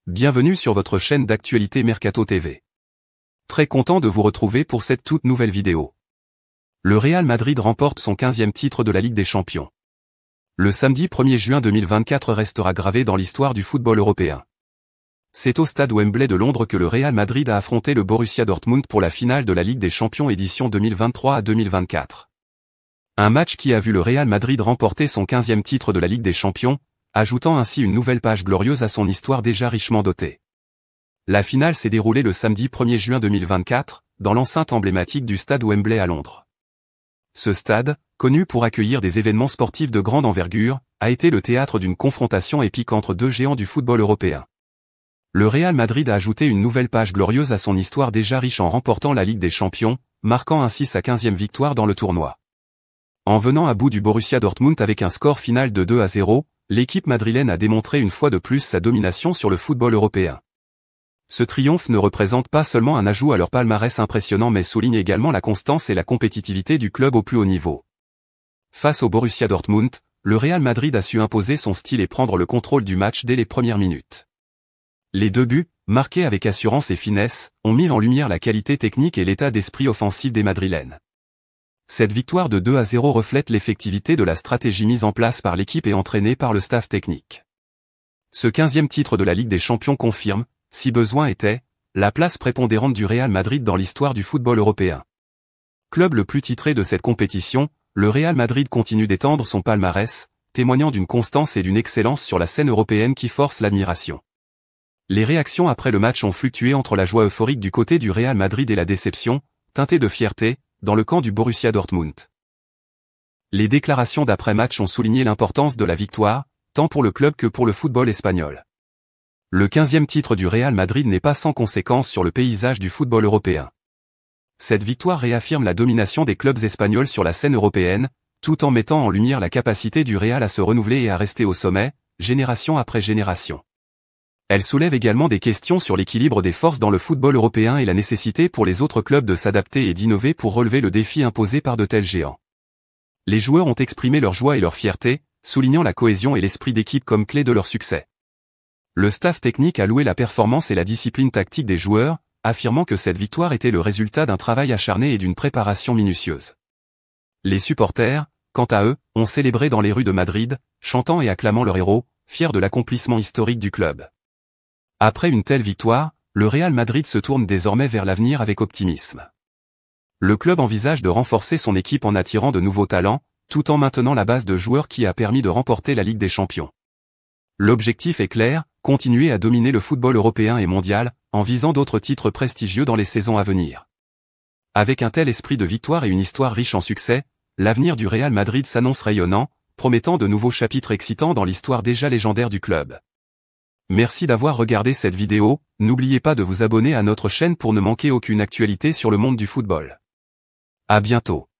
Bienvenue sur votre chaîne d'actualité Mercato TV. Très content de vous retrouver pour cette toute nouvelle vidéo. Le Real Madrid remporte son 15e titre de la Ligue des Champions. Le samedi 1er juin 2024 restera gravé dans l'histoire du football européen. C'est au stade Wembley de Londres que le Real Madrid a affronté le Borussia Dortmund pour la finale de la Ligue des Champions édition 2023 à 2024. Un match qui a vu le Real Madrid remporter son 15e titre de la Ligue des Champions, ajoutant ainsi une nouvelle page glorieuse à son histoire déjà richement dotée. La finale s'est déroulée le samedi 1er juin 2024, dans l'enceinte emblématique du stade Wembley à Londres. Ce stade, connu pour accueillir des événements sportifs de grande envergure, a été le théâtre d'une confrontation épique entre deux géants du football européen. Le Real Madrid a ajouté une nouvelle page glorieuse à son histoire déjà riche en remportant la Ligue des Champions, marquant ainsi sa 15e victoire dans le tournoi. En venant à bout du Borussia Dortmund avec un score final de 2-0, l'équipe madrilène a démontré une fois de plus sa domination sur le football européen. Ce triomphe ne représente pas seulement un ajout à leur palmarès impressionnant mais souligne également la constance et la compétitivité du club au plus haut niveau. Face au Borussia Dortmund, le Real Madrid a su imposer son style et prendre le contrôle du match dès les premières minutes. Les deux buts, marqués avec assurance et finesse, ont mis en lumière la qualité technique et l'état d'esprit offensif des Madrilènes. Cette victoire de 2-0 reflète l'effectivité de la stratégie mise en place par l'équipe et entraînée par le staff technique. Ce 15e titre de la Ligue des Champions confirme, si besoin était, la place prépondérante du Real Madrid dans l'histoire du football européen. Club le plus titré de cette compétition, le Real Madrid continue d'étendre son palmarès, témoignant d'une constance et d'une excellence sur la scène européenne qui force l'admiration. Les réactions après le match ont fluctué entre la joie euphorique du côté du Real Madrid et la déception, teintée de fierté, dans le camp du Borussia Dortmund. Les déclarations d'après-match ont souligné l'importance de la victoire, tant pour le club que pour le football espagnol. Le 15e titre du Real Madrid n'est pas sans conséquence sur le paysage du football européen. Cette victoire réaffirme la domination des clubs espagnols sur la scène européenne, tout en mettant en lumière la capacité du Real à se renouveler et à rester au sommet, génération après génération. Elle soulève également des questions sur l'équilibre des forces dans le football européen et la nécessité pour les autres clubs de s'adapter et d'innover pour relever le défi imposé par de tels géants. Les joueurs ont exprimé leur joie et leur fierté, soulignant la cohésion et l'esprit d'équipe comme clé de leur succès. Le staff technique a loué la performance et la discipline tactique des joueurs, affirmant que cette victoire était le résultat d'un travail acharné et d'une préparation minutieuse. Les supporters, quant à eux, ont célébré dans les rues de Madrid, chantant et acclamant leur héros, fiers de l'accomplissement historique du club. Après une telle victoire, le Real Madrid se tourne désormais vers l'avenir avec optimisme. Le club envisage de renforcer son équipe en attirant de nouveaux talents, tout en maintenant la base de joueurs qui a permis de remporter la Ligue des Champions. L'objectif est clair, continuer à dominer le football européen et mondial, en visant d'autres titres prestigieux dans les saisons à venir. Avec un tel esprit de victoire et une histoire riche en succès, l'avenir du Real Madrid s'annonce rayonnant, promettant de nouveaux chapitres excitants dans l'histoire déjà légendaire du club. Merci d'avoir regardé cette vidéo, n'oubliez pas de vous abonner à notre chaîne pour ne manquer aucune actualité sur le monde du football. À bientôt.